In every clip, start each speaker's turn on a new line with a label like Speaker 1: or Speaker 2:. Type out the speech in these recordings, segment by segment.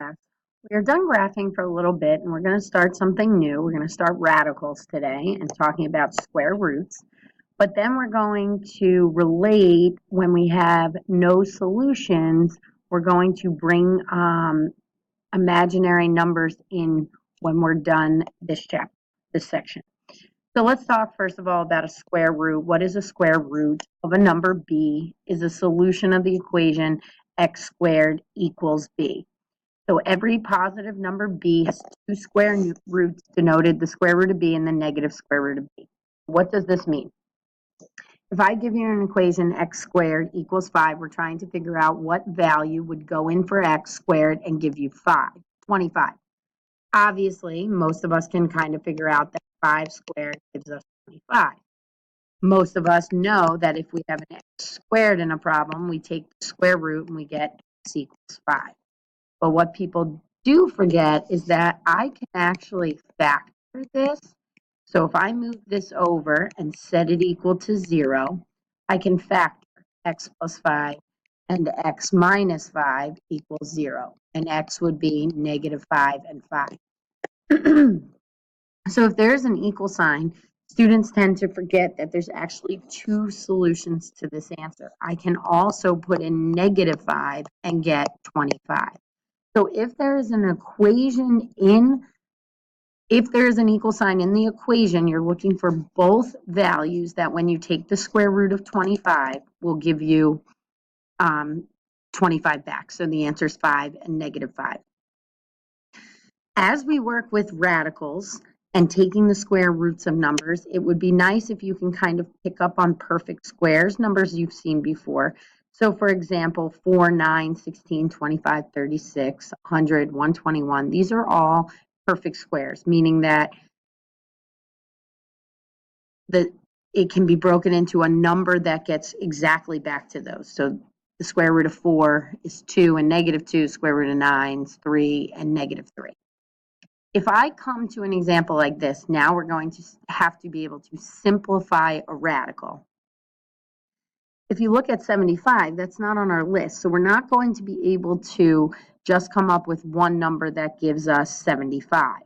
Speaker 1: class. We are done graphing for a little bit and we're going to start something new. We're going to start radicals today and talking about square roots. But then we're going to relate when we have no solutions, we're going to bring imaginary numbers in when we're done this chapter, this section. So let's talk first of all about a square root. What is a square root of a number b is a solution of the equation x squared equals b. So every positive number b has two square roots denoted the square root of b and the negative square root of b. What does this mean? If I give you an equation x squared equals 5, we're trying to figure out what value would go in for x squared and give you 25. Obviously, most of us can kind of figure out that 5 squared gives us 25. Most of us know that if we have an x squared in a problem, we take the square root and we get x equals 5. But what people do forget is that I can actually factor this. So if I move this over and set it equal to 0, I can factor x plus 5 and x minus 5 equals 0. And x would be negative 5 and 5. So if there's an equal sign, students tend to forget that there's actually two solutions to this answer. I can also put in negative 5 and get 25. So if there is an equation if there's an equal sign in the equation, you're looking for both values that when you take the square root of 25 will give you 25 back. So the answer is 5 and negative 5. As we work with radicals and taking the square roots of numbers, it would be nice if you can kind of pick up on perfect squares, numbers you've seen before. So for example, 4, 9, 16, 25, 36, 100, 121, these are all perfect squares, meaning that it can be broken into a number that gets exactly back to those. So the square root of 4 is 2 and negative 2, square root of 9 is 3 and negative 3. If I come to an example like this, now we're going to have to be able to simplify a radical. If you look at 75, that's not on our list. So we're not going to be able to just come up with one number that gives us 75.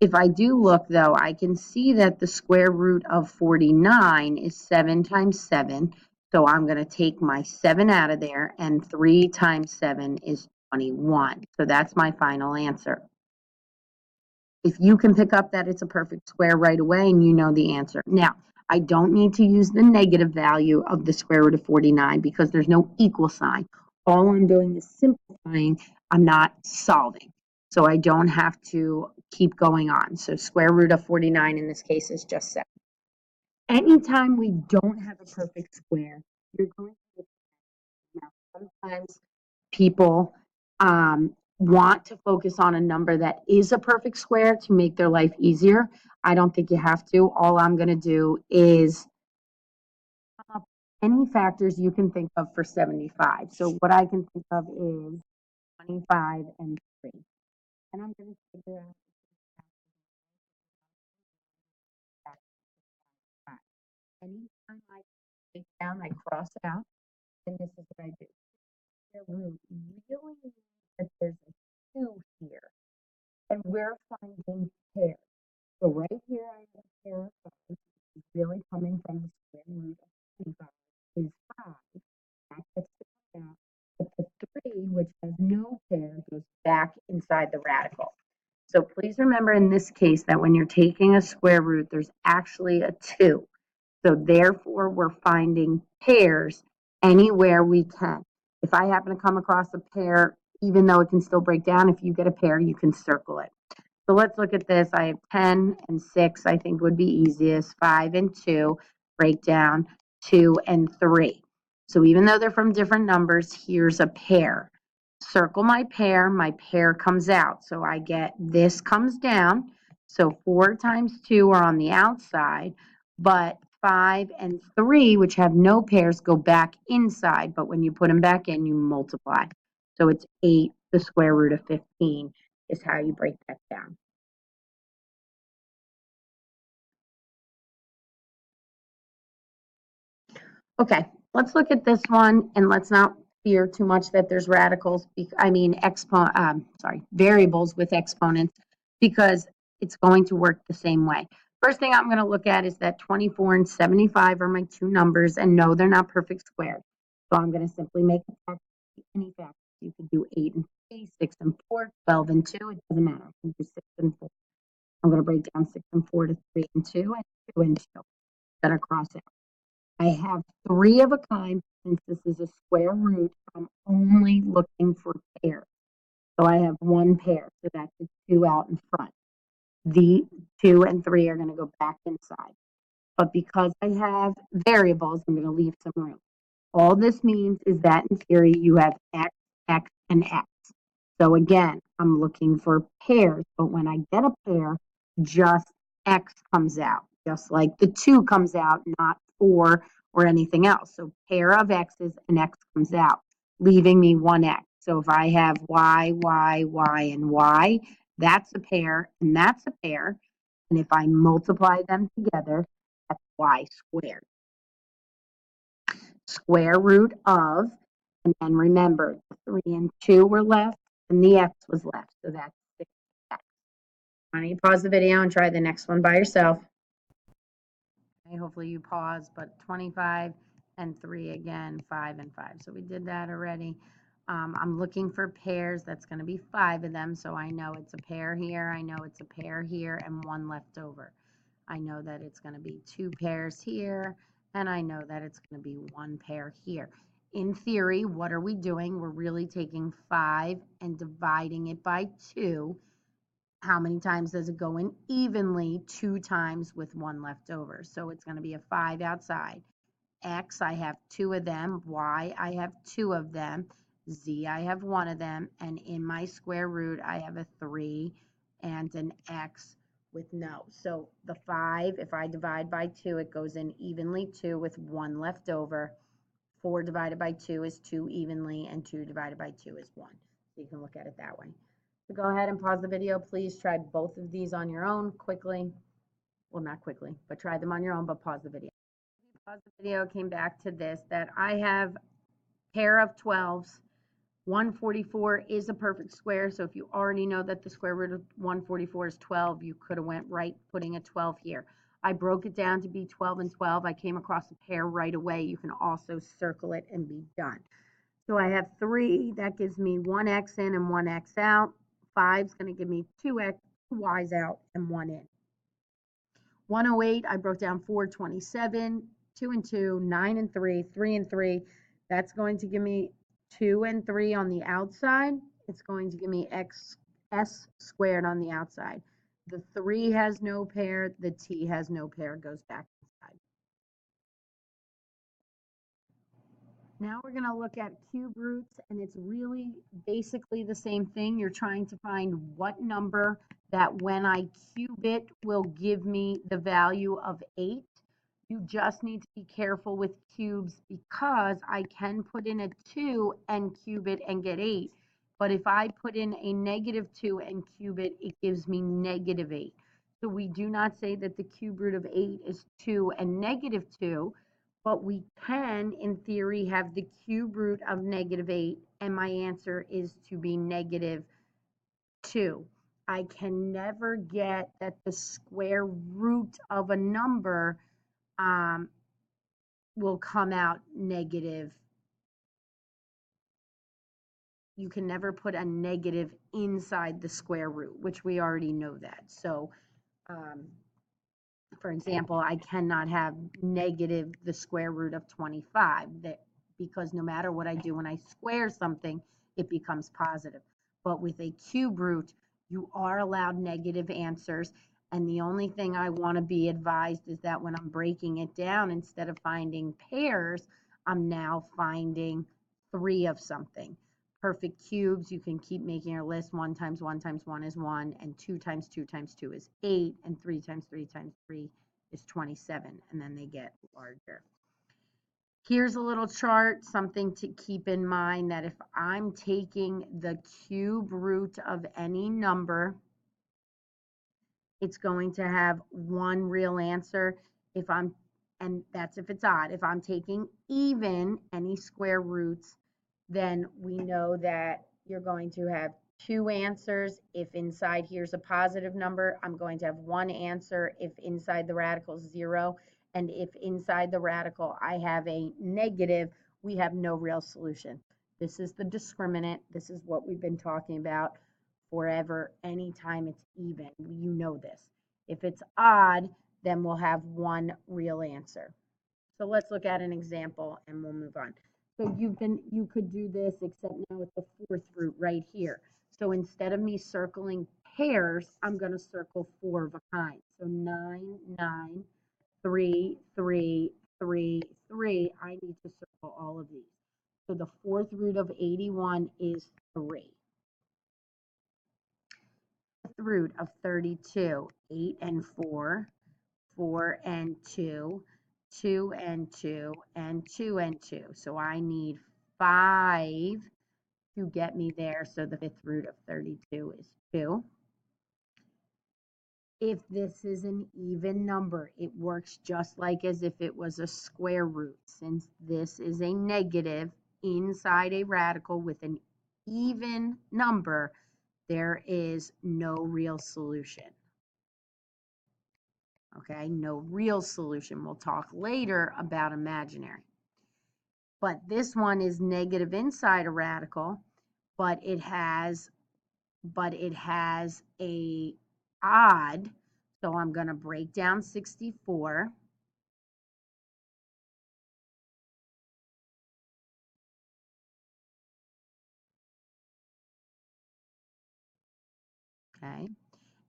Speaker 1: If I do look, though, I can see that the square root of 49 is 7 times 7. So I'm going to take my 7 out of there, and 3 times 7 is 21. So that's my final answer. If you can pick up that it's a perfect square right away and you know the answer. Now, I don't need to use the negative value of the square root of 49 because there's no equal sign. All I'm doing is simplifying. I'm not solving. So I don't have to keep going on. So square root of 49 in this case is just 7. Anytime we don't have a perfect square, you're going to get now. Sometimes people want to focus on a number that is a perfect square to make their life easier. I don't think you have to. All I'm going to do is come up with any factors you can think of for 75. So what I can think of is 25 and 3. And I'm going to figure out anytime I take down, I cross out, and this is what I do. The root really means that there's a 2 here, and we're finding pairs. So right here I have a pair of 5, which is really coming from the square root of 25 is 5. That gets to come out. But the 3, which has no pair, goes back inside the radical. So please remember in this case that when you're taking a square root, there's actually a 2. So therefore, we're finding pairs anywhere we can. If I happen to come across a pair, even though it can still break down, if you get a pair, you can circle it. So let's look at this. I have 10 and 6, I think would be easiest. 5 and 2, break down 2 and 3. So even though they're from different numbers, here's a pair. Circle my pair comes out. So I get this comes down. So 4 times 2 are on the outside, but 5 and 3, which have no pairs, go back inside. But when you put them back in, you multiply. So it's 8, the square root of 15 is how you break that down. Okay, let's look at this one, and let's not fear too much that there's radicals, variables with exponents, because it's going to work the same way. First thing I'm going to look at is that 24 and 75 are my two numbers, and no, they're not perfect squared. So I'm going to simply make a factor any factor. You could do 8 and 3, 6 and 4, 12 and 2. It doesn't matter. I can do 6 and 4. I'm going to break down 6 and 4 to 3 and 2 and 2 and 2. Then I cross out. I have 3 of a kind. Since this is a square root, I'm only looking for pairs. So I have one pair. So that's the 2 out in front. The 2 and 3 are going to go back inside. But because I have variables, I'm going to leave some room. All this means is that in theory, you have x, x, and x. So again, I'm looking for pairs, but when I get a pair, just x comes out, just like the 2 comes out, not 4 or anything else. So pair of x's and x comes out, leaving me one x. So if I have y, y, y, and y, that's a pair, and that's a pair. And if I multiply them together, that's y squared. Square root of, and then remember, the 3 and 2 were left, and the x was left, so that's 6x. Why don't you pause the video and try the next one by yourself? Okay, hopefully you pause, but 25 and 3 again, 5 and 5. So we did that already. I'm looking for pairs. That's going to be 5 of them, so I know it's a pair here, I know it's a pair here, and one left over. I know that it's going to be 2 pairs here, and I know that it's going to be 1 pair here. In theory, what are we doing? We're really taking 5 and dividing it by 2. How many times does it go in? Evenly, 2 times with 1 left over. So it's going to be a 5 outside. X, I have 2 of them. Y, I have 2 of them. Z, I have 1 of them. And in my square root, I have a 3 and an X with no. So the 5, if I divide by 2, it goes in evenly 2 with 1 left over. 4 divided by 2 is 2 evenly, and 2 divided by 2 is 1. So you can look at it that way. So go ahead and pause the video. Please try both of these on your own quickly. Well, not quickly, but try them on your own, but pause the video. Pause the video, came back to this, that I have pair of 12s. 144 is a perfect square, so if you already know that the square root of 144 is 12, you could have went right putting a 12 here. I broke it down to be 12 and 12. I came across a pair right away. You can also circle it and be done. So I have 3. That gives me 1x in and 1x out. 5 is going to give me 2x, 2 y's out, and 1 in. 108, I broke down 427, 2 and 2, 9 and 3, 3 and 3. That's going to give me 2 and 3 on the outside. It's going to give me s squared on the outside. The 3 has no pair. The t has no pair. Goes back inside. Now we're going to look at cube roots, and it's really basically the same thing. You're trying to find what number that when I cube it will give me the value of 8. You just need to be careful with cubes because I can put in a 2 and cube it and get 8. But if I put in a -2 and cube it, it gives me -8. So we do not say that the cube root of 8 is 2 and -2. But we can, in theory, have the cube root of -8, and my answer is to be -2. I can never get that the square root of a number will come out negative. You can never put a negative inside the square root, which we already know that. So, for example, I cannot have negative the square root of 25 because no matter what I do when I square something, it becomes positive. But with a cube root, you are allowed negative answers. And the only thing I want to be advised is that when I'm breaking it down, instead of finding pairs, I'm now finding 3 of something. Perfect cubes, you can keep making your list. 1 times 1 times 1 is 1, and 2 times 2 times 2 is 8, and 3 times 3 times 3 is 27, and then they get larger. Here's a little chart, something to keep in mind, that if I'm taking the cube root of any number, it's going to have one real answer. And that's if it's odd. If I'm taking even any square roots, then we know that you're going to have two answers. If inside here's a positive number, I'm going to have one answer. If inside the radical is 0, and if inside the radical I have a negative, we have no real solution. This is the discriminant. This is what we've been talking about forever. Anytime it's even, you know this. If it's odd, then we'll have one real answer. So let's look at an example and we'll move on. So you could do this, except now it's the fourth root right here. So instead of me circling pairs, I'm going to circle 4 of a kind. So 9, 9, 3, 3, 3, 3. I need to circle all of these. So the fourth root of 81 is 3. Fifth root of 32, 8 and 4, 4 and 2, 2 and 2, and 2 and 2. So I need 5 to get me there. So the fifth root of 32 is 2. If this is an even number, it works just like as if it was a square root. Since this is a negative inside a radical with an even number, there is no real solution. Okay, no real solution. We'll talk later about imaginary. But this one is negative inside a radical, but it has a odd. So I'm going to break down 64. Okay.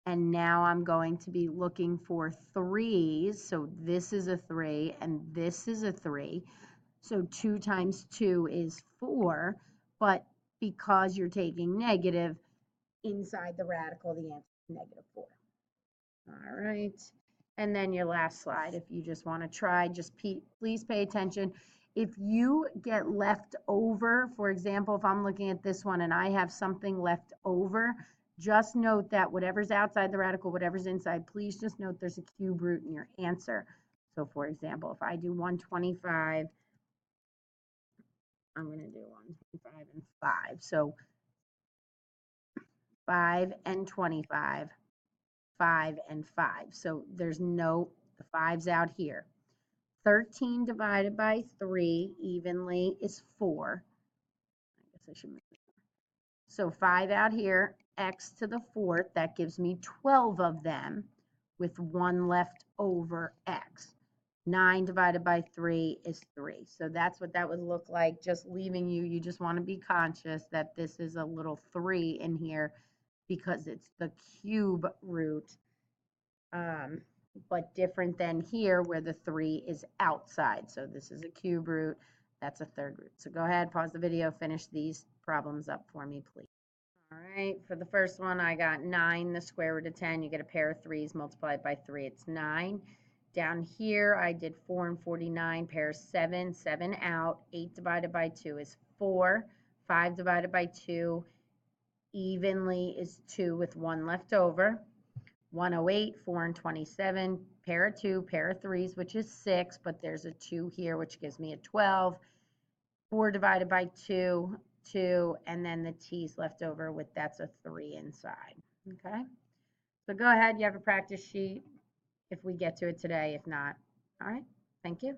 Speaker 1: And now I'm going to be looking for 3s. So this is a 3 and this is a 3. So 2 times 2 is 4. But because you're taking negative inside the radical, the answer is negative 4. All right. And then your last slide, if you just want to try, just please pay attention. If you get left over, for example, if I'm looking at this one and I have something left over, just note that whatever's outside the radical, whatever's inside, please just note there's a cube root in your answer. So for example, if I do 125, I'm going to do 125 and 5. So 5 and 25. 5 and 5. So there's no, the 5's out here. 13 divided by 3 evenly is 4. I guess I should make it. So 5 out here, x to the 4th, that gives me 12 of them with 1 left over x. 9 divided by 3 is 3. So that's what that would look like, just leaving you. You just want to be conscious that this is a little 3 in here because it's the cube root. But different than here where the 3 is outside. So this is a cube root, that's a third root. So go ahead, pause the video, finish these problems up for me, please. All right, for the first one, I got 9, the square root of 10. You get a pair of 3's multiplied by 3, it's 9. Down here, I did 4 and 49, pair 7, 7 out. 8 divided by 2 is 4. 5 divided by 2 evenly is 2 with 1 left over. 108, 4 and 27, pair of 2, pair of 3's, which is 6, but there's a 2 here, which gives me a 12. 4 divided by 2, 2, and then the t's left over with that's a 3 inside. Okay, so go ahead, you have a practice sheet if we get to it today. If not, all right, thank you.